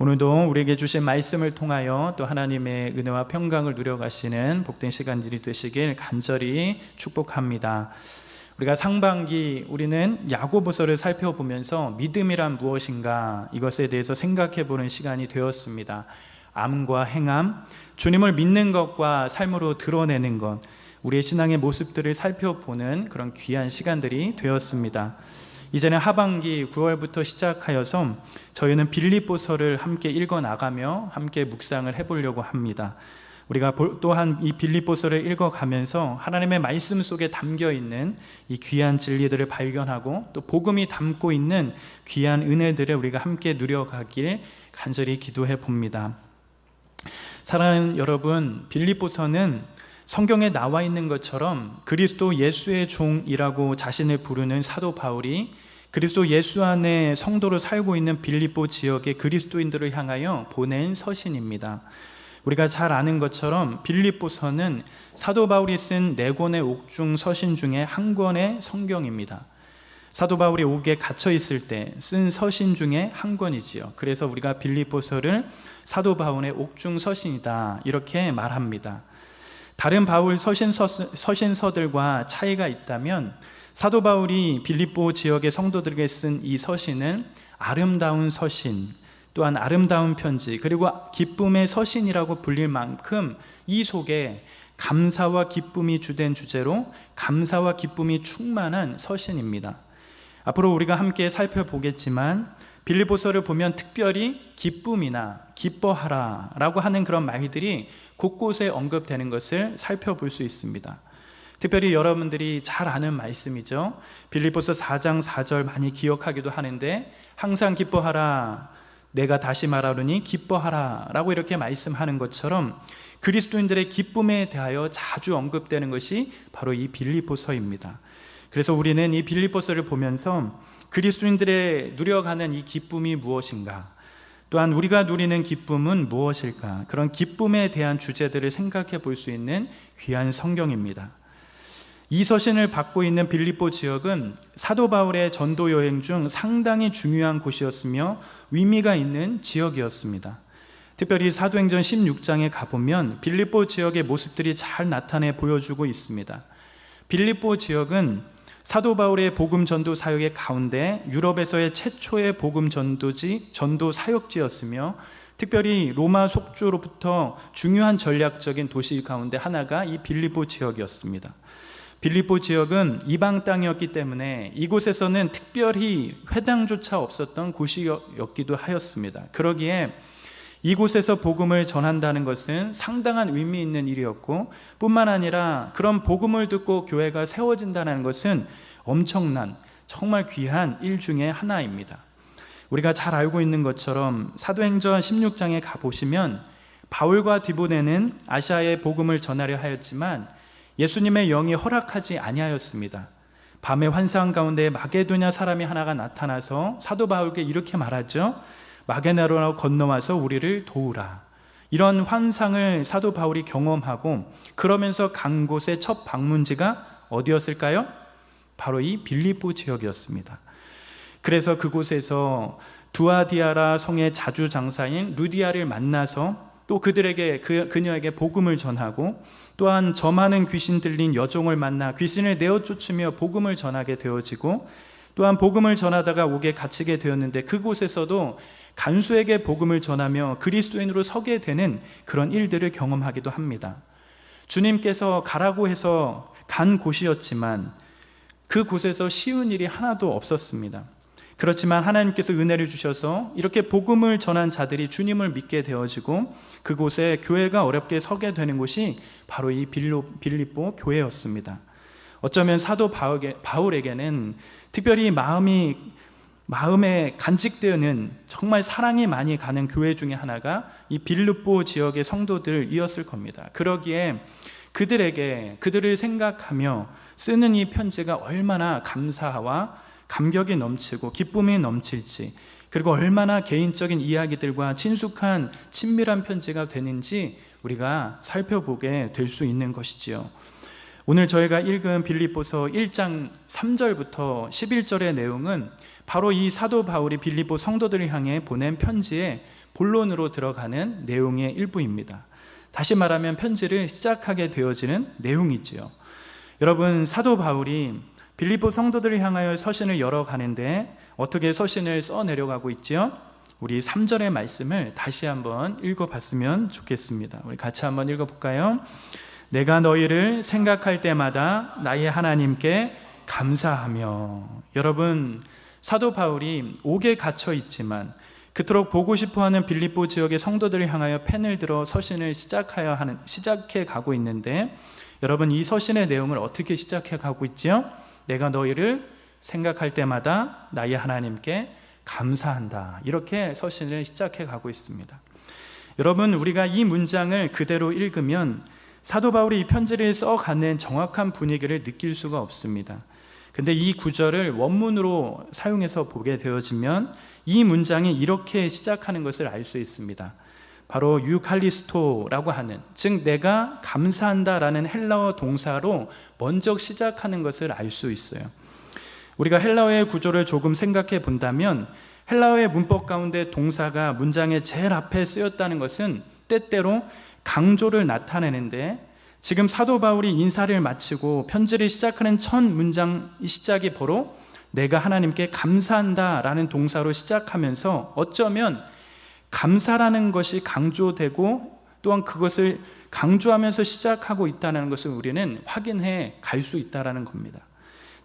오늘도 우리에게 주신 말씀을 통하여 또 하나님의 은혜와 평강을 누려가시는 복된 시간들이 되시길 간절히 축복합니다. 우리가 상반기 우리는 야고보서를 살펴보면서 믿음이란 무엇인가 이것에 대해서 생각해보는 시간이 되었습니다. 암과 행함, 주님을 믿는 것과 삶으로 드러내는 것, 우리의 신앙의 모습들을 살펴보는 그런 귀한 시간들이 되었습니다. 이제는 하반기 9월부터 시작하여서 저희는 빌립보서를 함께 읽어나가며 함께 묵상을 해보려고 합니다. 우리가 또한 이 빌립보서를 읽어가면서 하나님의 말씀 속에 담겨있는 이 귀한 진리들을 발견하고 또 복음이 담고 있는 귀한 은혜들을 우리가 함께 누려가길 간절히 기도해 봅니다. 사랑하는 여러분, 빌립보서는 성경에 나와 있는 것처럼 그리스도 예수의 종이라고 자신을 부르는 사도 바울이 그리스도 예수 안에 성도로 살고 있는 빌립보 지역의 그리스도인들을 향하여 보낸 서신입니다. 우리가 잘 아는 것처럼 빌립보서는 사도 바울이 쓴 4권의 옥중 서신 중에 한 권의 성경입니다. 사도 바울이 옥에 갇혀 있을 때 쓴 서신 중에 한 권이지요. 그래서 우리가 빌립보서를 사도 바울의 옥중 서신이다 이렇게 말합니다. 다른 바울 서신서들과 차이가 있다면 사도 바울이 빌립보 지역의 성도들에게 쓴 이 서신은 아름다운 서신, 또한 아름다운 편지, 그리고 기쁨의 서신이라고 불릴 만큼 이 속에 감사와 기쁨이 주된 주제로 감사와 기쁨이 충만한 서신입니다. 앞으로 우리가 함께 살펴보겠지만 빌립보서를 보면 특별히 기쁨이나 기뻐하라 라고 하는 그런 말들이 곳곳에 언급되는 것을 살펴볼 수 있습니다. 특별히 여러분들이 잘 아는 말씀이죠. 빌립보서 4장 4절 많이 기억하기도 하는데 항상 기뻐하라, 내가 다시 말하노니 기뻐하라 라고 이렇게 말씀하는 것처럼 그리스도인들의 기쁨에 대하여 자주 언급되는 것이 바로 이 빌립보서입니다. 그래서 우리는 이 빌립보서를 보면서 그리스도인들의 누려가는 이 기쁨이 무엇인가, 또한 우리가 누리는 기쁨은 무엇일까, 그런 기쁨에 대한 주제들을 생각해 볼 수 있는 귀한 성경입니다. 이 서신을 받고 있는 빌립보 지역은 사도 바울의 전도 여행 중 상당히 중요한 곳이었으며 의미가 있는 지역이었습니다. 특별히 사도행전 16장에 가보면 빌립보 지역의 모습들이 잘 나타내 보여주고 있습니다. 빌립보 지역은 사도 바울의 복음 전도 사역의 가운데 유럽에서의 최초의 복음 전도지, 전도 사역지였으며 특별히 로마 속주로부터 중요한 전략적인 도시 가운데 하나가 이 빌립보 지역이었습니다. 빌립보 지역은 이방 땅이었기 때문에 이곳에서는 특별히 회당조차 없었던 곳이었기도 하였습니다. 그러기에 이곳에서 복음을 전한다는 것은 상당한 의미 있는 일이었고, 뿐만 아니라 그런 복음을 듣고 교회가 세워진다는 것은 엄청난 정말 귀한 일 중에 하나입니다. 우리가 잘 알고 있는 것처럼 사도행전 16장에 가보시면 바울과 디모데는 아시아에 복음을 전하려 하였지만 예수님의 영이 허락하지 아니하였습니다. 밤의 환상 가운데 마게도냐 사람이 하나가 나타나서 사도 바울에게 이렇게 말하죠. 마게도냐로 건너와서 우리를 도우라. 이런 환상을 사도 바울이 경험하고 그러면서 간 곳의 첫 방문지가 어디였을까요? 바로 이 빌립보 지역이었습니다. 그래서 그곳에서 두아디아라 성의 자주장사인 루디아를 만나서 또 그들에게 그녀에게 복음을 전하고, 또한 점하는 귀신 들린 여종을 만나 귀신을 내어 쫓으며 복음을 전하게 되어지고, 또한 복음을 전하다가 옥에 갇히게 되었는데 그곳에서도 간수에게 복음을 전하며 그리스도인으로 서게 되는 그런 일들을 경험하기도 합니다. 주님께서 가라고 해서 간 곳이었지만 그곳에서 쉬운 일이 하나도 없었습니다. 그렇지만 하나님께서 은혜를 주셔서 이렇게 복음을 전한 자들이 주님을 믿게 되어지고 그곳에 교회가 어렵게 서게 되는 곳이 바로 이 빌립보 교회였습니다. 어쩌면 사도 바울에게는 특별히 마음에 간직되는 정말 사랑이 많이 가는 교회 중에 하나가 이 빌립보 지역의 성도들이었을 겁니다. 그러기에 그들을 생각하며 쓰는 이 편지가 얼마나 감사와 감격이 넘치고 기쁨이 넘칠지, 그리고 얼마나 개인적인 이야기들과 친숙한 친밀한 편지가 되는지 우리가 살펴보게 될 수 있는 것이지요. 오늘 저희가 읽은 빌립보서 1장 3절부터 11절의 내용은 바로 이 사도 바울이 빌립보 성도들을 향해 보낸 편지의 본론으로 들어가는 내용의 일부입니다. 다시 말하면 편지를 시작하게 되어지는 내용이지요. 여러분, 사도 바울이 빌립보 성도들을 향하여 서신을 열어가는데 어떻게 서신을 써내려가고 있지요? 우리 3절의 말씀을 다시 한번 읽어봤으면 좋겠습니다. 우리 같이 한번 읽어볼까요? 내가 너희를 생각할 때마다 나의 하나님께 감사하며. 여러분, 사도 바울이 옥에 갇혀 있지만 그토록 보고 싶어하는 빌립보 지역의 성도들을 향하여 펜을 들어 서신을 시작해 가고 있는데, 여러분, 이 서신의 내용을 어떻게 시작해 가고 있죠? 내가 너희를 생각할 때마다 나의 하나님께 감사한다. 이렇게 서신을 시작해 가고 있습니다. 여러분, 우리가 이 문장을 그대로 읽으면 사도 바울이 이 편지를 써가는 정확한 분위기를 느낄 수가 없습니다. 근데 이 구절을 원문으로 사용해서 보게 되어지면 이 문장이 이렇게 시작하는 것을 알 수 있습니다. 바로 유칼리스토라고 하는, 즉 내가 감사한다라는 헬라어 동사로 먼저 시작하는 것을 알 수 있어요. 우리가 헬라어의 구조를 조금 생각해 본다면 헬라어의 문법 가운데 동사가 문장의 제일 앞에 쓰였다는 것은 때때로 강조를 나타내는데, 지금 사도 바울이 인사를 마치고 편지를 시작하는 첫 문장 시작이 바로 내가 하나님께 감사한다라는 동사로 시작하면서 어쩌면 감사라는 것이 강조되고 또한 그것을 강조하면서 시작하고 있다는 것을 우리는 확인해 갈 수 있다는 겁니다.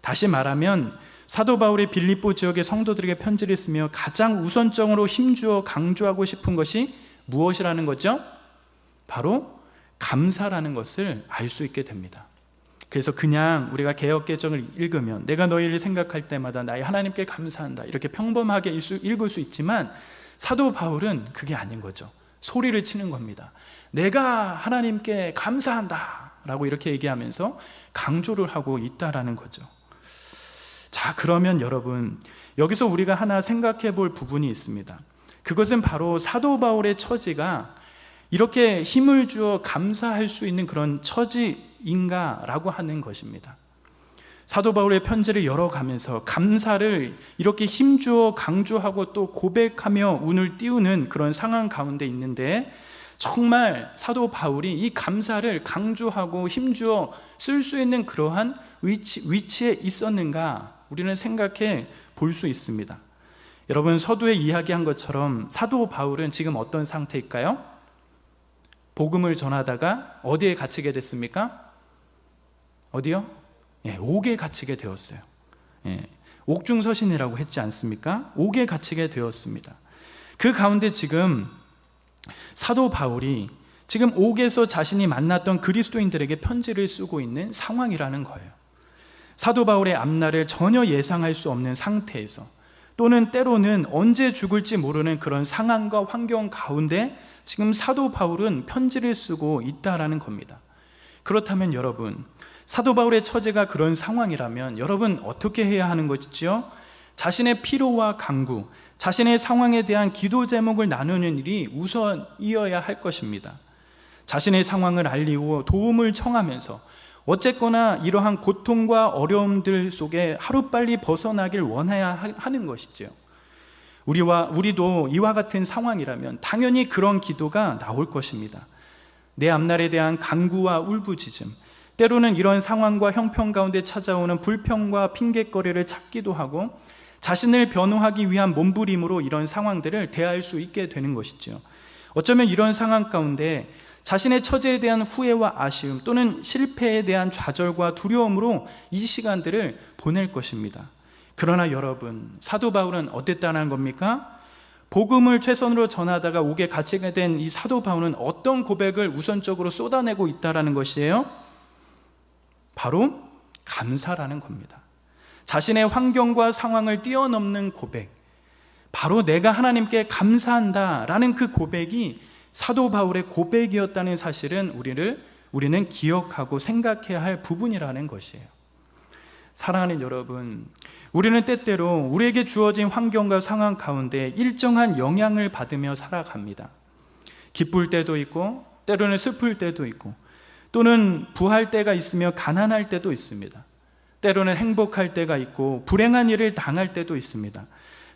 다시 말하면 사도 바울이 빌립보 지역의 성도들에게 편지를 쓰며 가장 우선적으로 힘주어 강조하고 싶은 것이 무엇이라는 거죠? 바로 감사라는 것을 알 수 있게 됩니다. 그래서 그냥 우리가 개역개정을 읽으면 내가 너희를 생각할 때마다 나의 하나님께 감사한다 이렇게 평범하게 읽을 수 있지만, 사도 바울은 그게 아닌 거죠. 소리를 치는 겁니다. 내가 하나님께 감사한다 라고 이렇게 얘기하면서 강조를 하고 있다라는 거죠. 자, 그러면 여러분, 여기서 우리가 하나 생각해 볼 부분이 있습니다. 그것은 바로 사도 바울의 처지가 이렇게 힘을 주어 감사할 수 있는 그런 처지인가라고 하는 것입니다. 사도 바울의 편지를 열어가면서 감사를 이렇게 힘주어 강조하고 또 고백하며 운을 띄우는 그런 상황 가운데 있는데, 정말 사도 바울이 이 감사를 강조하고 힘주어 쓸 수 있는 그러한 위치에 있었는가, 우리는 생각해 볼 수 있습니다. 여러분, 서두에 이야기한 것처럼 사도 바울은 지금 어떤 상태일까요? 복음을 전하다가 어디에 갇히게 됐습니까? 어디요? 옥에 갇히게 되었어요. 옥중서신이라고 했지 않습니까? 옥에 갇히게 되었습니다. 그 가운데 지금 사도 바울이 지금 옥에서 자신이 만났던 그리스도인들에게 편지를 쓰고 있는 상황이라는 거예요. 사도 바울의 앞날을 전혀 예상할 수 없는 상태에서, 또는 때로는 언제 죽을지 모르는 그런 상황과 환경 가운데 지금 사도 바울은 편지를 쓰고 있다라는 겁니다. 그렇다면 여러분, 사도 바울의 처지가 그런 상황이라면 여러분 어떻게 해야 하는 것이죠? 자신의 피로와 강구, 자신의 상황에 대한 기도 제목을 나누는 일이 우선이어야 할 것입니다. 자신의 상황을 알리고 도움을 청하면서 어쨌거나 이러한 고통과 어려움들 속에 하루빨리 벗어나길 원해야 하는 것이죠. 우리도 이와 같은 상황이라면 당연히 그런 기도가 나올 것입니다. 내 앞날에 대한 간구와 울부짖음, 때로는 이런 상황과 형편 가운데 찾아오는 불평과 핑곗거리를 찾기도 하고 자신을 변호하기 위한 몸부림으로 이런 상황들을 대할 수 있게 되는 것이죠. 어쩌면 이런 상황 가운데 자신의 처지에 대한 후회와 아쉬움, 또는 실패에 대한 좌절과 두려움으로 이 시간들을 보낼 것입니다. 그러나 여러분, 사도 바울은 어땠다는 겁니까? 복음을 최선으로 전하다가 옥에 갇히게 된 이 사도 바울은 어떤 고백을 우선적으로 쏟아내고 있다는 것이에요? 바로 감사라는 겁니다. 자신의 환경과 상황을 뛰어넘는 고백, 바로 내가 하나님께 감사한다라는 그 고백이 사도 바울의 고백이었다는 사실은 우리는 기억하고 생각해야 할 부분이라는 것이에요. 사랑하는 여러분, 우리는 때때로 우리에게 주어진 환경과 상황 가운데 일정한 영향을 받으며 살아갑니다. 기쁠 때도 있고 때로는 슬플 때도 있고, 또는 부할 때가 있으며 가난할 때도 있습니다. 때로는 행복할 때가 있고 불행한 일을 당할 때도 있습니다.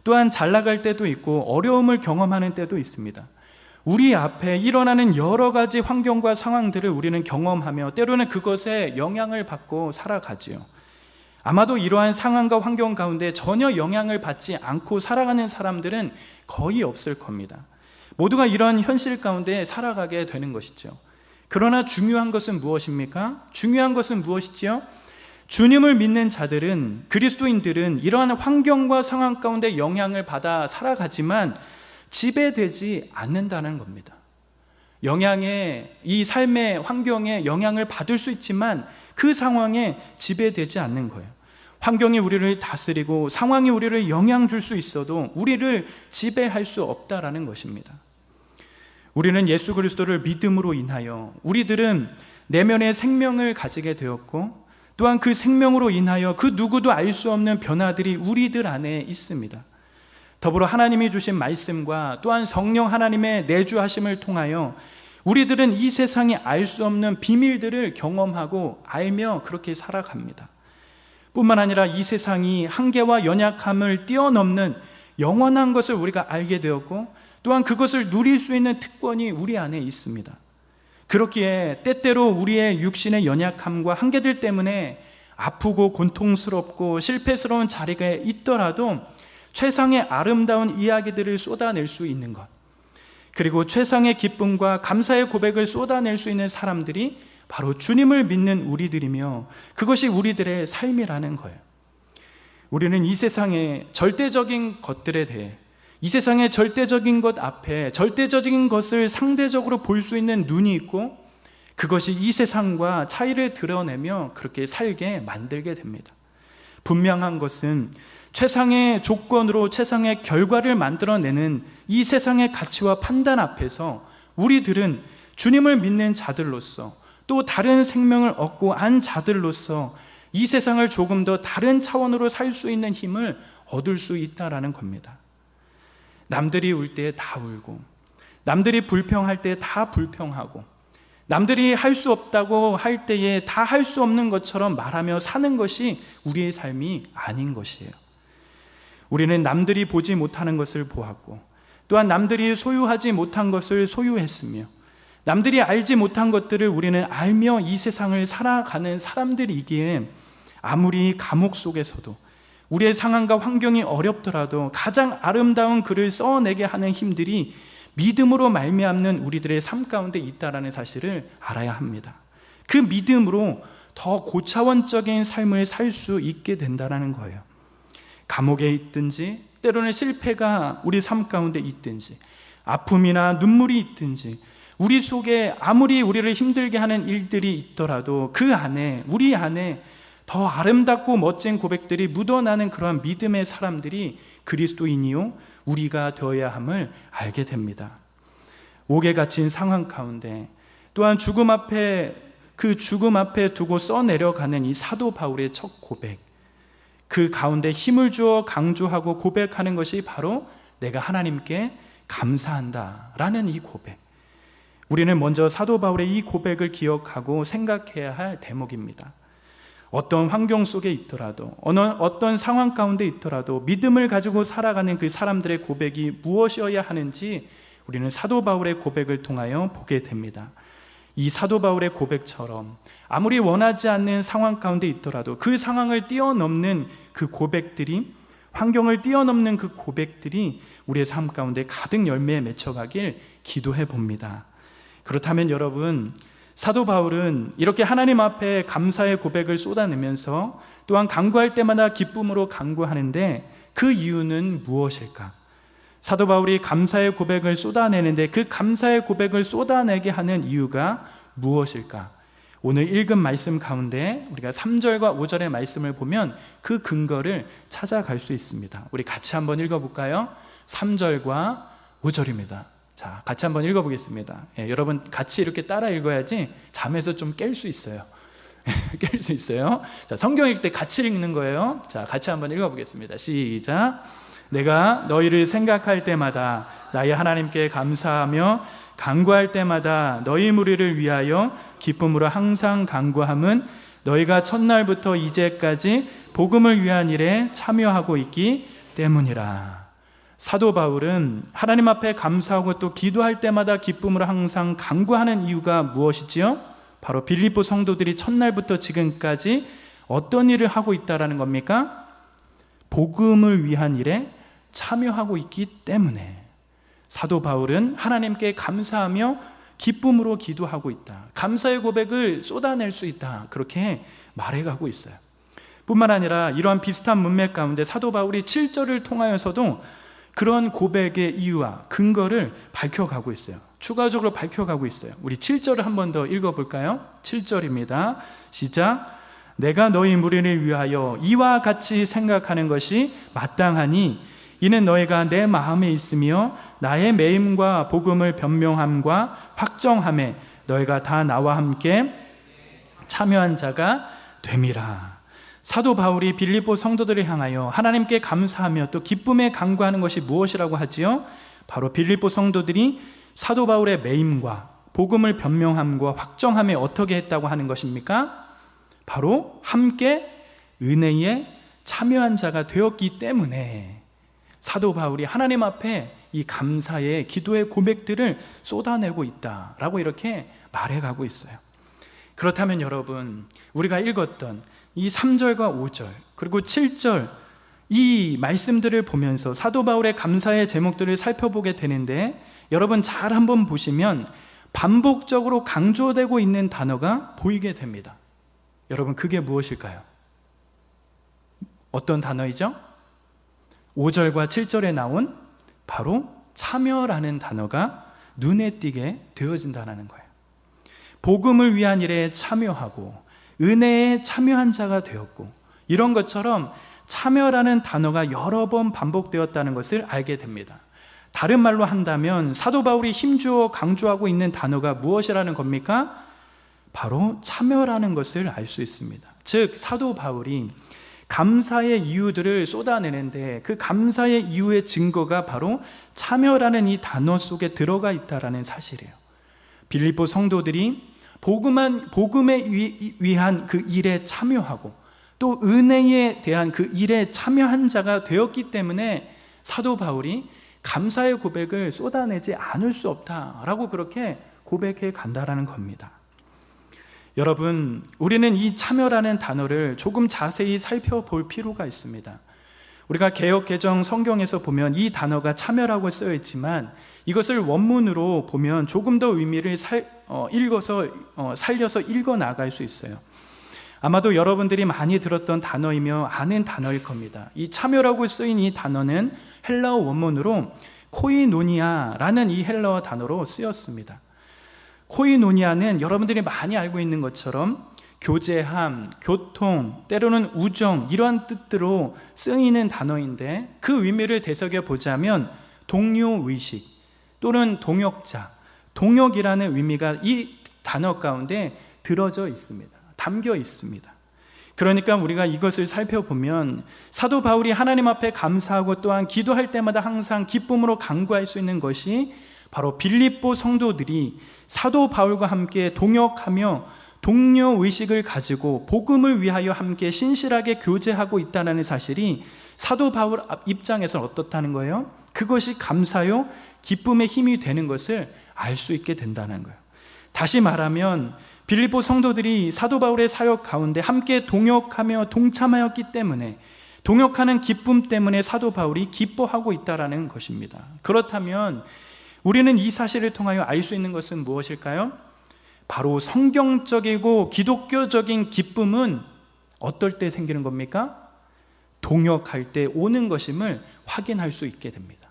또한 잘 나갈 때도 있고 어려움을 경험하는 때도 있습니다. 우리 앞에 일어나는 여러 가지 환경과 상황들을 우리는 경험하며 때로는 그것에 영향을 받고 살아가지요. 아마도 이러한 상황과 환경 가운데 전혀 영향을 받지 않고 살아가는 사람들은 거의 없을 겁니다. 모두가 이러한 현실 가운데 살아가게 되는 것이죠. 그러나 중요한 것은 무엇입니까? 중요한 것은 무엇이지요? 주님을 믿는 자들은, 그리스도인들은 이러한 환경과 상황 가운데 영향을 받아 살아가지만 지배되지 않는다는 겁니다. 이 삶의 환경에 영향을 받을 수 있지만 그 상황에 지배되지 않는 거예요. 환경이 우리를 다스리고 상황이 우리를 영향 줄 수 있어도 우리를 지배할 수 없다라는 것입니다. 우리는 예수 그리스도를 믿음으로 인하여 우리들은 내면의 생명을 가지게 되었고, 또한 그 생명으로 인하여 그 누구도 알 수 없는 변화들이 우리들 안에 있습니다. 더불어 하나님이 주신 말씀과 또한 성령 하나님의 내주하심을 통하여 우리들은 이 세상이 알 수 없는 비밀들을 경험하고 알며 그렇게 살아갑니다. 뿐만 아니라 이 세상이 한계와 연약함을 뛰어넘는 영원한 것을 우리가 알게 되었고, 또한 그것을 누릴 수 있는 특권이 우리 안에 있습니다. 그렇기에 때때로 우리의 육신의 연약함과 한계들 때문에 아프고 고통스럽고 실패스러운 자리에 있더라도 최상의 아름다운 이야기들을 쏟아낼 수 있는 것, 그리고 최상의 기쁨과 감사의 고백을 쏟아낼 수 있는 사람들이 바로 주님을 믿는 우리들이며 그것이 우리들의 삶이라는 거예요. 우리는 이 세상의 절대적인 것들에 대해, 이 세상의 절대적인 것 앞에 절대적인 것을 상대적으로 볼 수 있는 눈이 있고, 그것이 이 세상과 차이를 드러내며 그렇게 살게 만들게 됩니다. 분명한 것은 최상의 조건으로 최상의 결과를 만들어내는 이 세상의 가치와 판단 앞에서 우리들은 주님을 믿는 자들로서, 또 다른 생명을 얻고 안 자들로서 이 세상을 조금 더 다른 차원으로 살 수 있는 힘을 얻을 수 있다라는 겁니다. 남들이 울 때 다 울고, 남들이 불평할 때 다 불평하고, 남들이 할 수 없다고 할 때에 다 할 수 없는 것처럼 말하며 사는 것이 우리의 삶이 아닌 것이에요. 우리는 남들이 보지 못하는 것을 보았고, 또한 남들이 소유하지 못한 것을 소유했으며, 남들이 알지 못한 것들을 우리는 알며 이 세상을 살아가는 사람들이기에 아무리 감옥 속에서도 우리의 상황과 환경이 어렵더라도 가장 아름다운 글을 써내게 하는 힘들이 믿음으로 말미암는 우리들의 삶 가운데 있다는 사실을 알아야 합니다. 그 믿음으로 더 고차원적인 삶을 살 수 있게 된다는 거예요. 감옥에 있든지, 때로는 실패가 우리 삶 가운데 있든지, 아픔이나 눈물이 있든지, 우리 속에 아무리 우리를 힘들게 하는 일들이 있더라도 그 안에, 우리 안에 더 아름답고 멋진 고백들이 묻어나는 그러한 믿음의 사람들이 그리스도인이요 우리가 되어야 함을 알게 됩니다. 옥에 갇힌 상황 가운데, 또한 죽음 앞에 두고 써내려가는 이 사도 바울의 첫 고백, 그 가운데 힘을 주어 강조하고 고백하는 것이 바로 내가 하나님께 감사한다 라는 이 고백. 우리는 먼저 사도 바울의 이 고백을 기억하고 생각해야 할 대목입니다. 어떤 환경 속에 있더라도, 어떤 상황 가운데 있더라도 믿음을 가지고 살아가는 그 사람들의 고백이 무엇이어야 하는지 우리는 사도 바울의 고백을 통하여 보게 됩니다. 이 사도 바울의 고백처럼 아무리 원하지 않는 상황 가운데 있더라도 그 상황을 뛰어넘는 그 고백들이, 환경을 뛰어넘는 그 고백들이 우리의 삶 가운데 가득 열매에 맺혀가길 기도해 봅니다. 그렇다면 여러분, 사도 바울은 이렇게 하나님 앞에 감사의 고백을 쏟아내면서 또한 간구할 때마다 기쁨으로 간구하는데 그 이유는 무엇일까? 사도 바울이 감사의 고백을 쏟아내는데 그 감사의 고백을 쏟아내게 하는 이유가 무엇일까? 오늘 읽은 말씀 가운데 우리가 3절과 5절의 말씀을 보면 그 근거를 찾아갈 수 있습니다. 우리 같이 한번 읽어볼까요? 3절과 5절입니다. 자, 같이 한번 읽어보겠습니다. 여러분 같이 이렇게 따라 읽어야지 잠에서 좀 깰 수 있어요. 깰 수 있어요. 자, 성경 읽을 때 같이 읽는 거예요. 자, 같이 한번 읽어보겠습니다. 시작. 내가 너희를 생각할 때마다 나의 하나님께 감사하며 간구할 때마다 너희 무리를 위하여 기쁨으로 항상 간구함은 너희가 첫날부터 이제까지 복음을 위한 일에 참여하고 있기 때문이라. 사도 바울은 하나님 앞에 감사하고 또 기도할 때마다 기쁨으로 항상 간구하는 이유가 무엇이지요? 바로 빌립보 성도들이 첫날부터 지금까지 어떤 일을 하고 있다라는 겁니까? 복음을 위한 일에 참여하고 있기 때문에 사도 바울은 하나님께 감사하며 기쁨으로 기도하고 있다. 감사의 고백을 쏟아낼 수 있다. 그렇게 말해가고 있어요. 뿐만 아니라 이러한 비슷한 문맥 가운데 사도 바울이 7절을 통하여서도 그런 고백의 이유와 근거를 밝혀가고 있어요. 추가적으로 밝혀가고 있어요. 우리 7절을 한 번 더 읽어볼까요? 7절입니다. 시작. 내가 너희 무리를 위하여 이와 같이 생각하는 것이 마땅하니 이는 너희가 내 마음에 있으며 나의 매임과 복음을 변명함과 확정함에 너희가 다 나와 함께 참여한 자가 됨이라. 사도 바울이 빌립보 성도들을 향하여 하나님께 감사하며 또 기쁨에 간구하는 것이 무엇이라고 하지요? 바로 빌립보 성도들이 사도 바울의 매임과 복음을 변명함과 확정함에 어떻게 했다고 하는 것입니까? 바로 함께 은혜에 참여한 자가 되었기 때문에 사도 바울이 하나님 앞에 이 감사의 기도의 고백들을 쏟아내고 있다라고 이렇게 말해가고 있어요. 그렇다면 여러분, 우리가 읽었던 이 3절과 5절 그리고 7절 이 말씀들을 보면서 사도 바울의 감사의 제목들을 살펴보게 되는데 여러분 잘 한번 보시면 반복적으로 강조되고 있는 단어가 보이게 됩니다. 여러분 그게 무엇일까요? 어떤 단어이죠? 5절과 7절에 나온 바로 참여라는 단어가 눈에 띄게 되어진다는 거예요. 복음을 위한 일에 참여하고 은혜에 참여한 자가 되었고 이런 것처럼 참여라는 단어가 여러 번 반복되었다는 것을 알게 됩니다. 다른 말로 한다면 사도 바울이 힘주어 강조하고 있는 단어가 무엇이라는 겁니까? 바로 참여라는 것을 알 수 있습니다. 즉 사도 바울이 감사의 이유들을 쏟아내는데 그 감사의 이유의 증거가 바로 참여라는 이 단어 속에 들어가 있다는 사실이에요. 빌립보 성도들이 복음에 위한 그 일에 참여하고 또 은혜에 대한 그 일에 참여한 자가 되었기 때문에 사도 바울이 감사의 고백을 쏟아내지 않을 수 없다라고 그렇게 고백해 간다라는 겁니다. 여러분, 우리는 이 참여라는 단어를 조금 자세히 살펴볼 필요가 있습니다. 우리가 개역 개정 성경에서 보면 이 단어가 참여라고 쓰여 있지만 이것을 원문으로 보면 조금 더 의미를 살려서 읽어 나갈 수 있어요. 아마도 여러분들이 많이 들었던 단어이며 아는 단어일 겁니다. 이 참여라고 쓰인 이 단어는 헬라어 원문으로 코이노니아라는 이 헬라어 단어로 쓰였습니다. 코이노니아는 여러분들이 많이 알고 있는 것처럼 교제함, 교통, 때로는 우정 이러한 뜻으로 쓰이는 단어인데 그 의미를 되새겨 보자면 동료의식 또는 동역자, 동역이라는 의미가 이 단어 가운데 들어져 있습니다. 담겨 있습니다. 그러니까 우리가 이것을 살펴보면 사도 바울이 하나님 앞에 감사하고 또한 기도할 때마다 항상 기쁨으로 간구할 수 있는 것이 바로 빌립보 성도들이 사도 바울과 함께 동역하며 동료의식을 가지고 복음을 위하여 함께 신실하게 교제하고 있다는 사실이 사도 바울 입장에서 어떻다는 거예요? 그것이 감사요 기쁨의 힘이 되는 것을 알 수 있게 된다는 거예요. 다시 말하면 빌립보 성도들이 사도 바울의 사역 가운데 함께 동역하며 동참하였기 때문에 동역하는 기쁨 때문에 사도 바울이 기뻐하고 있다는 것입니다. 그렇다면 우리는 이 사실을 통하여 알 수 있는 것은 무엇일까요? 바로 성경적이고 기독교적인 기쁨은 어떨 때 생기는 겁니까? 동역할 때 오는 것임을 확인할 수 있게 됩니다.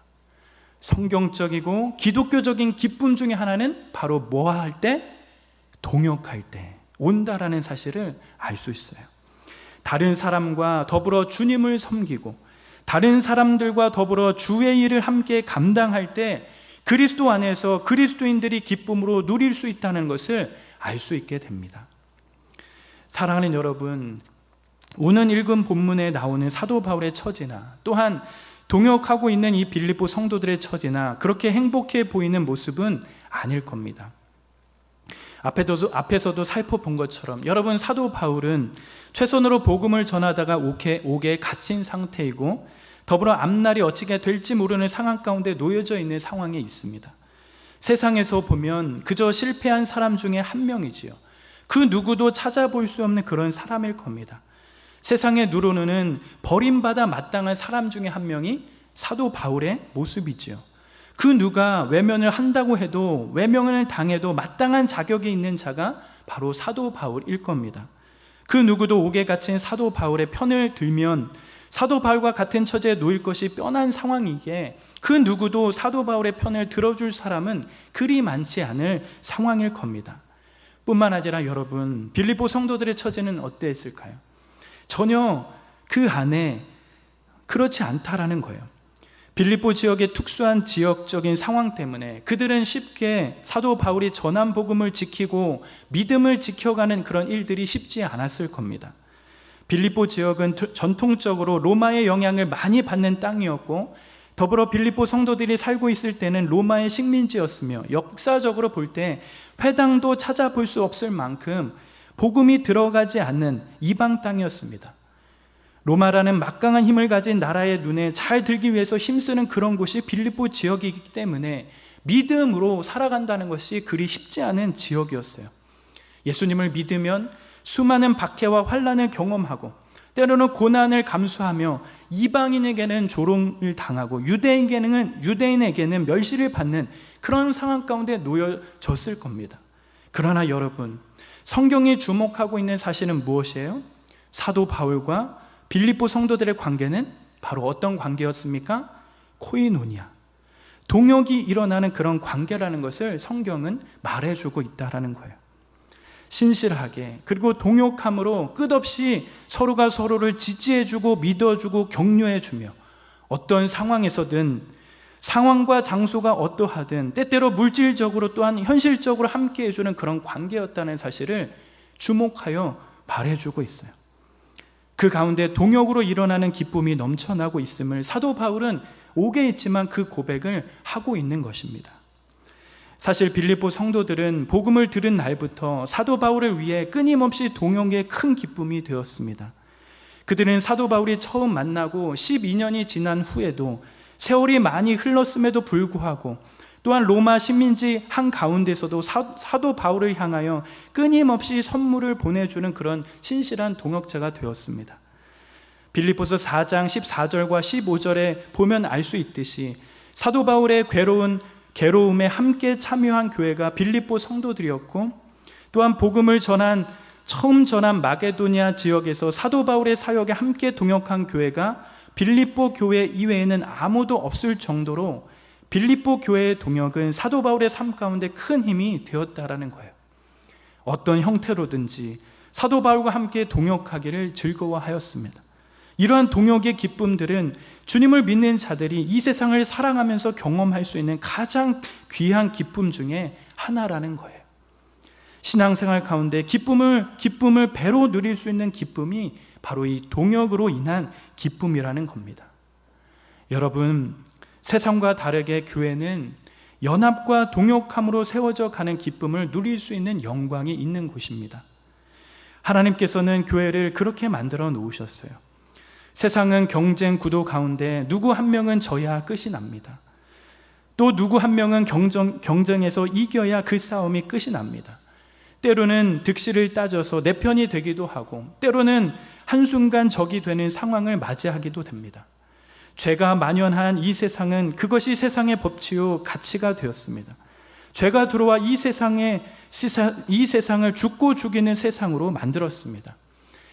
성경적이고 기독교적인 기쁨 중에 하나는 바로 뭐 할 때? 동역할 때 온다라는 사실을 알 수 있어요. 다른 사람과 더불어 주님을 섬기고 다른 사람들과 더불어 주의 일을 함께 감당할 때 그리스도 안에서 그리스도인들이 기쁨으로 누릴 수 있다는 것을 알 수 있게 됩니다. 사랑하는 여러분, 오늘 읽은 본문에 나오는 사도 바울의 처지나 또한 동역하고 있는 이 빌립보 성도들의 처지나 그렇게 행복해 보이는 모습은 아닐 겁니다. 앞에서도 살펴본 것처럼 여러분 사도 바울은 최선으로 복음을 전하다가 옥에 갇힌 상태이고 더불어 앞날이 어찌게 될지 모르는 상황 가운데 놓여져 있는 상황에 있습니다. 세상에서 보면 그저 실패한 사람 중에 한 명이지요. 그 누구도 찾아볼 수 없는 그런 사람일 겁니다. 세상의 누로는 버림받아 마땅한 사람 중에 한 명이 사도 바울의 모습이지요. 그 누가 외면을 한다고 해도, 외면을 당해도 마땅한 자격이 있는 자가 바로 사도 바울일 겁니다. 그 누구도 옥에 갇힌 사도 바울의 편을 들면 사도 바울과 같은 처지에 놓일 것이 뻔한 상황이기에 그 누구도 사도 바울의 편을 들어줄 사람은 그리 많지 않을 상황일 겁니다. 뿐만 아니라 여러분, 빌립보 성도들의 처지는 어땠을까요? 전혀 그 안에 그렇지 않다라는 거예요. 빌립보 지역의 특수한 지역적인 상황 때문에 그들은 쉽게 사도 바울이 전한 복음을 지키고 믿음을 지켜가는 그런 일들이 쉽지 않았을 겁니다. 빌립보 지역은 전통적으로 로마의 영향을 많이 받는 땅이었고, 더불어 빌립보 성도들이 살고 있을 때는 로마의 식민지였으며, 역사적으로 볼 때 회당도 찾아볼 수 없을 만큼 복음이 들어가지 않는 이방 땅이었습니다. 로마라는 막강한 힘을 가진 나라의 눈에 잘 들기 위해서 힘쓰는 그런 곳이 빌립보 지역이기 때문에 믿음으로 살아간다는 것이 그리 쉽지 않은 지역이었어요. 예수님을 믿으면 수많은 박해와 환난을 경험하고, 때로는 고난을 감수하며 이방인에게는 조롱을 당하고 유대인에게는 멸시를 받는 그런 상황 가운데 놓여졌을 겁니다. 그러나 여러분, 성경이 주목하고 있는 사실은 무엇이에요? 사도 바울과 빌립보 성도들의 관계는 바로 어떤 관계였습니까? 코이노니아, 동역이 일어나는 그런 관계라는 것을 성경은 말해주고 있다는 거예요. 신실하게, 그리고 동역함으로 끝없이 서로가 서로를 지지해주고 믿어주고 격려해주며, 어떤 상황에서든, 상황과 장소가 어떠하든 때때로 물질적으로 또한 현실적으로 함께 해주는 그런 관계였다는 사실을 주목하여 말해주고 있어요. 그 가운데 동역으로 일어나는 기쁨이 넘쳐나고 있음을 사도 바울은 옥에 있지만 그 고백을 하고 있는 것입니다. 사실 빌립보 성도들은 복음을 들은 날부터 사도 바울을 위해 끊임없이 동역의 큰 기쁨이 되었습니다. 그들은 사도 바울이 처음 만나고 12년이 지난 후에도, 세월이 많이 흘렀음에도 불구하고, 또한 로마 식민지 한가운데서도 사도 바울을 향하여 끊임없이 선물을 보내주는 그런 신실한 동역자가 되었습니다. 빌립보서 4장 14절과 15절에 보면 알 수 있듯이 사도 바울의 괴로움에 함께 참여한 교회가 빌립보 성도들이었고, 또한 복음을 처음 전한 마게도니아 지역에서 사도 바울의 사역에 함께 동역한 교회가 빌립보 교회 이외에는 아무도 없을 정도로 빌립보 교회의 동역은 사도 바울의 삶 가운데 큰 힘이 되었다라는 거예요. 어떤 형태로든지 사도 바울과 함께 동역하기를 즐거워하였습니다. 이러한 동역의 기쁨들은 주님을 믿는 자들이 이 세상을 사랑하면서 경험할 수 있는 가장 귀한 기쁨 중에 하나라는 거예요. 신앙생활 가운데 기쁨을 배로 누릴 수 있는 기쁨이 바로 이 동역으로 인한 기쁨이라는 겁니다. 여러분, 세상과 다르게 교회는 연합과 동역함으로 세워져 가는 기쁨을 누릴 수 있는 영광이 있는 곳입니다. 하나님께서는 교회를 그렇게 만들어 놓으셨어요. 세상은 경쟁 구도 가운데 누구 한 명은 져야 끝이 납니다. 또 누구 한 명은 경쟁에서 이겨야 그 싸움이 끝이 납니다. 때로는 득실을 따져서 내 편이 되기도 하고, 때로는 한순간 적이 되는 상황을 맞이하기도 됩니다. 죄가 만연한 이 세상은 그것이 세상의 법치요 가치가 되었습니다. 죄가 들어와 이 세상을 죽고 죽이는 세상으로 만들었습니다.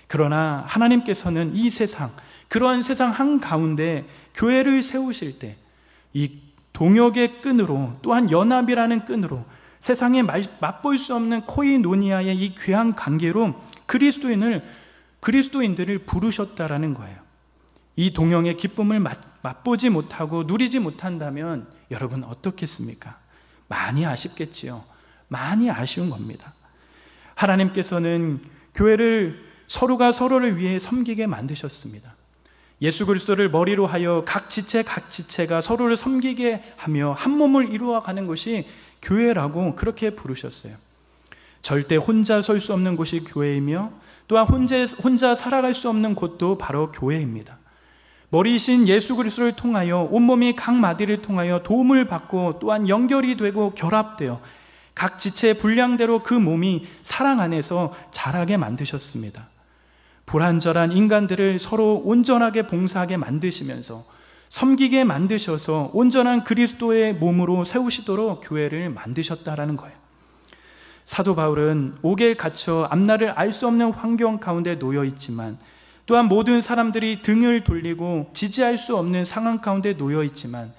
그러나 하나님께서는 이 세상, 그러한 세상 한가운데 교회를 세우실 때 이 동역의 끈으로, 또한 연합이라는 끈으로 세상에 맛볼 수 없는 코이노니아의 이 귀한 관계로 그리스도인들을 부르셨다라는 거예요. 이 동역의 기쁨을 맛보지 못하고 누리지 못한다면 여러분 어떻겠습니까? 많이 아쉽겠지요. 많이 아쉬운 겁니다. 하나님께서는 교회를 서로가 서로를 위해 섬기게 만드셨습니다. 예수 그리스도를 머리로 하여 각 지체가 서로를 섬기게 하며 한 몸을 이루어가는 것이 교회라고 그렇게 부르셨어요. 절대 혼자 설 수 없는 곳이 교회이며, 또한 혼자 살아갈 수 없는 곳도 바로 교회입니다. 머리이신 예수 그리스도를 통하여 온몸이 각 마디를 통하여 도움을 받고 또한 연결이 되고 결합되어 각 지체의 분량대로 그 몸이 사랑 안에서 자라게 만드셨습니다. 불완전한 인간들을 서로 온전하게 봉사하게 만드시면서 섬기게 만드셔서 온전한 그리스도의 몸으로 세우시도록 교회를 만드셨다라는 거예요. 사도 바울은 옥에 갇혀 앞날을 알 수 없는 환경 가운데 놓여 있지만, 또한 모든 사람들이 등을 돌리고 지지할 수 없는 상황 가운데 놓여 있지만,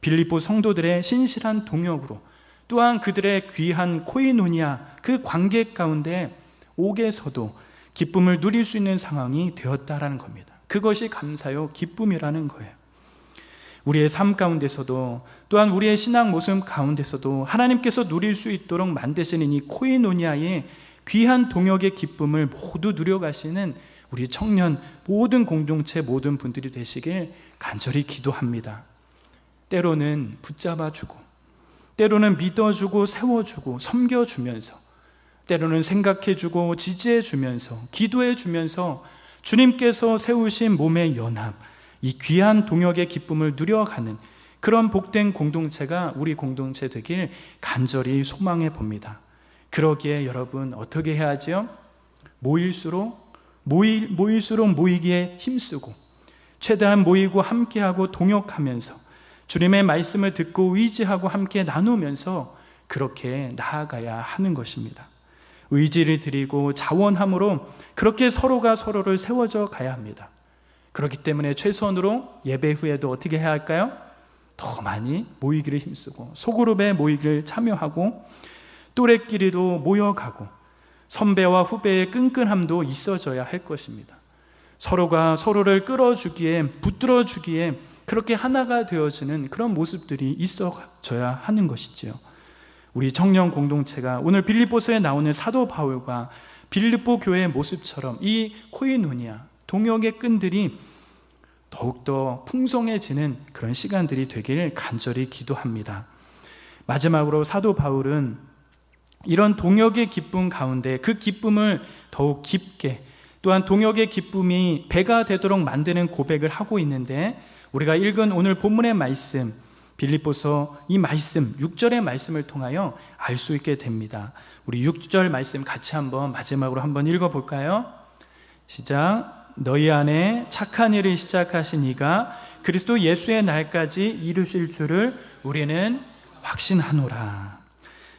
빌립보 성도들의 신실한 동역으로 또한 그들의 귀한 코이노니아 그 관계 가운데 옥에서도 기쁨을 누릴 수 있는 상황이 되었다라는 겁니다. 그것이 감사요 기쁨이라는 거예요. 우리의 삶 가운데서도 또한 우리의 신앙 모습 가운데서도 하나님께서 누릴 수 있도록 만드시는 이 코이노니아의 귀한 동역의 기쁨을 모두 누려가시는 우리 청년 모든 공동체 모든 분들이 되시길 간절히 기도합니다. 때로는 붙잡아주고, 때로는 믿어주고 세워주고 섬겨주면서, 때로는 생각해주고 지지해주면서 기도해주면서 주님께서 세우신 몸의 연합, 이 귀한 동역의 기쁨을 누려가는 그런 복된 공동체가 우리 공동체 되길 간절히 소망해 봅니다. 그러기에 여러분 어떻게 해야지요? 모일수록 모이기에 힘쓰고 최대한 모이고 함께하고 동역하면서 주님의 말씀을 듣고 의지하고 함께 나누면서 그렇게 나아가야 하는 것입니다. 의지를 드리고 자원함으로 그렇게 서로가 서로를 세워져 가야 합니다. 그렇기 때문에 최선으로 예배 후에도 어떻게 해야 할까요? 더 많이 모이기를 힘쓰고 소그룹에 모이기를 참여하고 또래끼리도 모여가고 선배와 후배의 끈끈함도 있어져야 할 것입니다. 서로가 서로를 끌어주기에 붙들어주기에 그렇게 하나가 되어지는 그런 모습들이 있어져야 하는 것이지요. 우리 청년 공동체가 오늘 빌립보서에 나오는 사도 바울과 빌립보 교회의 모습처럼 이 코이노니아 동역의 끈들이 더욱더 풍성해지는 그런 시간들이 되기를 간절히 기도합니다. 마지막으로 사도 바울은 이런 동역의 기쁨 가운데 그 기쁨을 더욱 깊게 또한 동역의 기쁨이 배가 되도록 만드는 고백을 하고 있는데, 우리가 읽은 오늘 본문의 말씀 빌립보서 이 말씀 6절의 말씀을 통하여 알 수 있게 됩니다. 우리 6절 말씀 같이 한번 마지막으로 한번 읽어볼까요? 시작. 너희 안에 착한 일을 시작하신 이가 그리스도 예수의 날까지 이루실 줄을 우리는 확신하노라.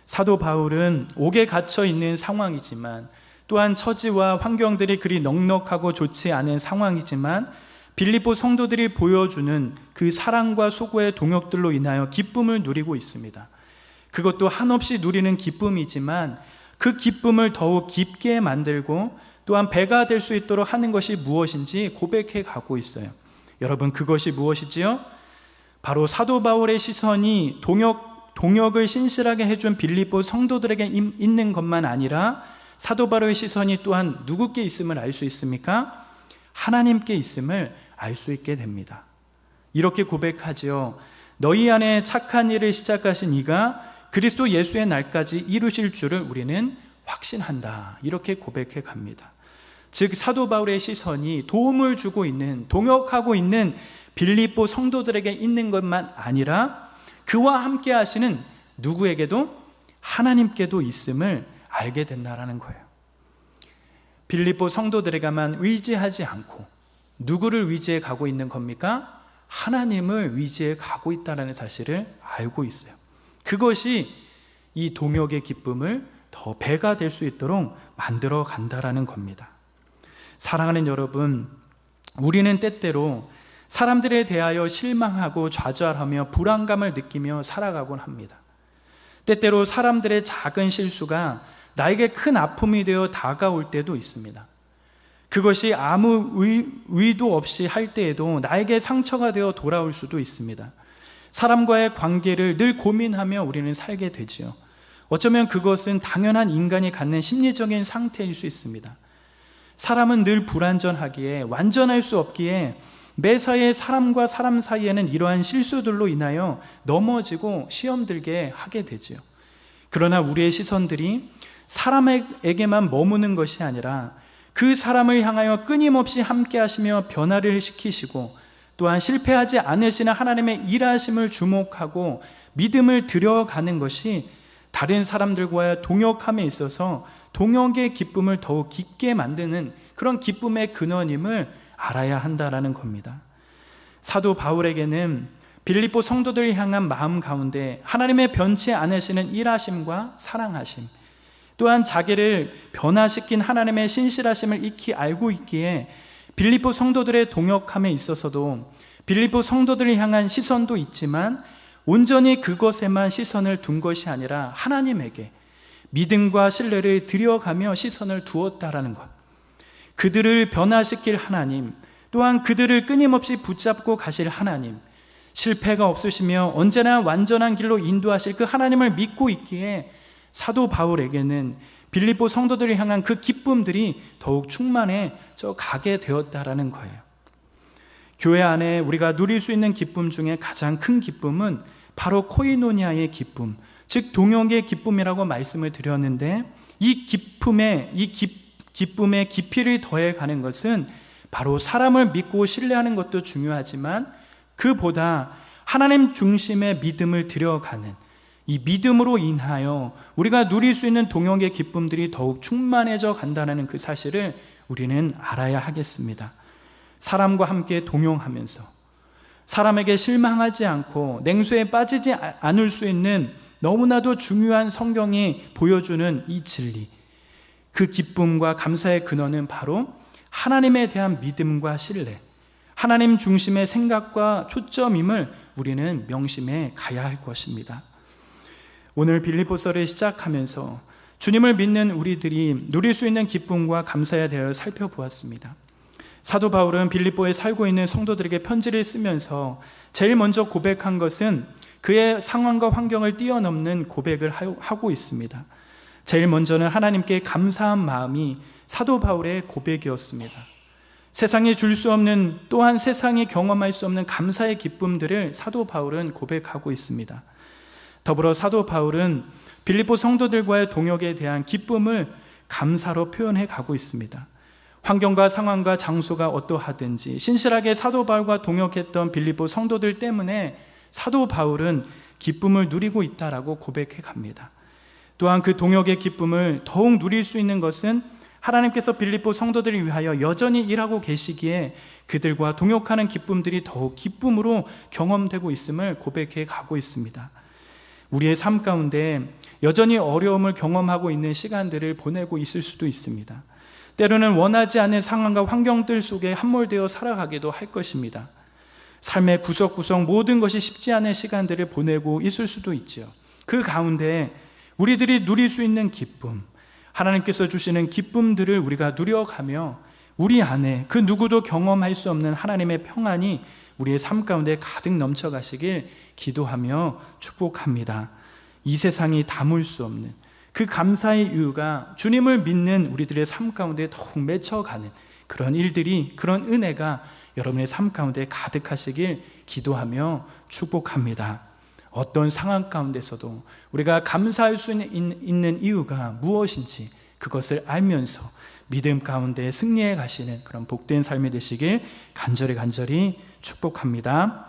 사도 바울은 옥에 갇혀 있는 상황이지만 또한 처지와 환경들이 그리 넉넉하고 좋지 않은 상황이지만 빌립보 성도들이 보여주는 그 사랑과 수고의 동역들로 인하여 기쁨을 누리고 있습니다. 그것도 한없이 누리는 기쁨이지만 그 기쁨을 더욱 깊게 만들고 또한 배가 될 수 있도록 하는 것이 무엇인지 고백해 가고 있어요. 여러분, 그것이 무엇이지요? 바로 사도 바울의 시선이 동역을 신실하게 해준 빌립보 성도들에게 있는 것만 아니라 사도 바울의 시선이 또한 누구께 있음을 알 수 있습니까? 하나님께 있음을 알 수 있게 됩니다. 이렇게 고백하지요. 너희 안에 착한 일을 시작하신 이가 그리스도 예수의 날까지 이루실 줄을 우리는 확신한다. 이렇게 고백해 갑니다. 즉 사도 바울의 시선이 도움을 주고 있는, 동역하고 있는 빌립보 성도들에게 있는 것만 아니라 그와 함께 하시는 누구에게도 하나님께도 있음을 알게 된다라는 거예요. 빌립보 성도들에게만 의지하지 않고 누구를 위지해 가고 있는 겁니까? 하나님을 위지해 가고 있다는 사실을 알고 있어요. 그것이 이 동역의 기쁨을 더 배가 될 수 있도록 만들어 간다라는 겁니다. 사랑하는 여러분, 우리는 때때로 사람들에 대하여 실망하고 좌절하며 불안감을 느끼며 살아가곤 합니다. 때때로 사람들의 작은 실수가 나에게 큰 아픔이 되어 다가올 때도 있습니다. 그것이 아무 의도 없이 할 때에도 나에게 상처가 되어 돌아올 수도 있습니다. 사람과의 관계를 늘 고민하며 우리는 살게 되지요. 어쩌면 그것은 당연한 인간이 갖는 심리적인 상태일 수 있습니다. 사람은 늘 불완전하기에 완전할 수 없기에 매사에 사람과 사람 사이에는 이러한 실수들로 인하여 넘어지고 시험 들게 하게 되지요. 그러나 우리의 시선들이 사람에게만 머무는 것이 아니라 그 사람을 향하여 끊임없이 함께 하시며 변화를 시키시고 또한 실패하지 않으시는 하나님의 일하심을 주목하고 믿음을 들여가는 것이 다른 사람들과의 동역함에 있어서 동역의 기쁨을 더욱 깊게 만드는 그런 기쁨의 근원임을 알아야 한다라는 겁니다. 사도 바울에게는 빌립보 성도들을 향한 마음 가운데 하나님의 변치 않으시는 일하심과 사랑하심, 또한 자기를 변화시킨 하나님의 신실하심을 익히 알고 있기에 빌립보 성도들의 동역함에 있어서도 빌립보 성도들을 향한 시선도 있지만 온전히 그것에만 시선을 둔 것이 아니라 하나님에게 믿음과 신뢰를 들여가며 시선을 두었다라는 것. 그들을 변화시킬 하나님, 또한 그들을 끊임없이 붙잡고 가실 하나님, 실패가 없으시며 언제나 완전한 길로 인도하실 그 하나님을 믿고 있기에 사도 바울에게는 빌립보 성도들을 향한 그 기쁨들이 더욱 충만해져 가게 되었다라는 거예요. 교회 안에 우리가 누릴 수 있는 기쁨 중에 가장 큰 기쁨은 바로 코이노니아의 기쁨, 즉 동역의 기쁨이라고 말씀을 드렸는데, 이 기쁨의 깊이를 더해가는 것은 바로 사람을 믿고 신뢰하는 것도 중요하지만 그보다 하나님 중심의 믿음을 들여가는 이 믿음으로 인하여 우리가 누릴 수 있는 동역의 기쁨들이 더욱 충만해져 간다는 그 사실을 우리는 알아야 하겠습니다. 사람과 함께 동역하면서 사람에게 실망하지 않고 냉수에 빠지지 않을 수 있는 너무나도 중요한 성경이 보여주는 이 진리, 그 기쁨과 감사의 근원은 바로 하나님에 대한 믿음과 신뢰, 하나님 중심의 생각과 초점임을 우리는 명심해 가야 할 것입니다. 오늘 빌립보서를 시작하면서 주님을 믿는 우리들이 누릴 수 있는 기쁨과 감사에 대하여 살펴보았습니다. 사도 바울은 빌립보에 살고 있는 성도들에게 편지를 쓰면서 제일 먼저 고백한 것은 그의 상황과 환경을 뛰어넘는 고백을 하고 있습니다. 제일 먼저는 하나님께 감사한 마음이 사도 바울의 고백이었습니다. 세상이 줄 수 없는, 또한 세상이 경험할 수 없는 감사의 기쁨들을 사도 바울은 고백하고 있습니다. 더불어 사도 바울은 빌립보 성도들과의 동역에 대한 기쁨을 감사로 표현해 가고 있습니다. 환경과 상황과 장소가 어떠하든지 신실하게 사도 바울과 동역했던 빌립보 성도들 때문에 사도 바울은 기쁨을 누리고 있다라고 고백해 갑니다. 또한 그 동역의 기쁨을 더욱 누릴 수 있는 것은 하나님께서 빌립보 성도들을 위하여 여전히 일하고 계시기에 그들과 동역하는 기쁨들이 더욱 기쁨으로 경험되고 있음을 고백해 가고 있습니다. 우리의 삶 가운데 여전히 어려움을 경험하고 있는 시간들을 보내고 있을 수도 있습니다. 때로는 원하지 않는 상황과 환경들 속에 함몰되어 살아가기도 할 것입니다. 삶의 구석구석 모든 것이 쉽지 않은 시간들을 보내고 있을 수도 있죠. 그 가운데 우리들이 누릴 수 있는 기쁨, 하나님께서 주시는 기쁨들을 우리가 누려가며 우리 안에 그 누구도 경험할 수 없는 하나님의 평안이 우리의 삶 가운데 가득 넘쳐가시길 기도하며 축복합니다. 이 세상이 담을 수 없는 그 감사의 이유가 주님을 믿는 우리들의 삶 가운데 더욱 맺혀가는 그런 일들이, 그런 은혜가 여러분의 삶 가운데 가득하시길 기도하며 축복합니다. 어떤 상황 가운데서도 우리가 감사할 수 있는 이유가 무엇인지 그것을 알면서 믿음 가운데 승리해 가시는 그런 복된 삶이 되시길 간절히 축복합니다.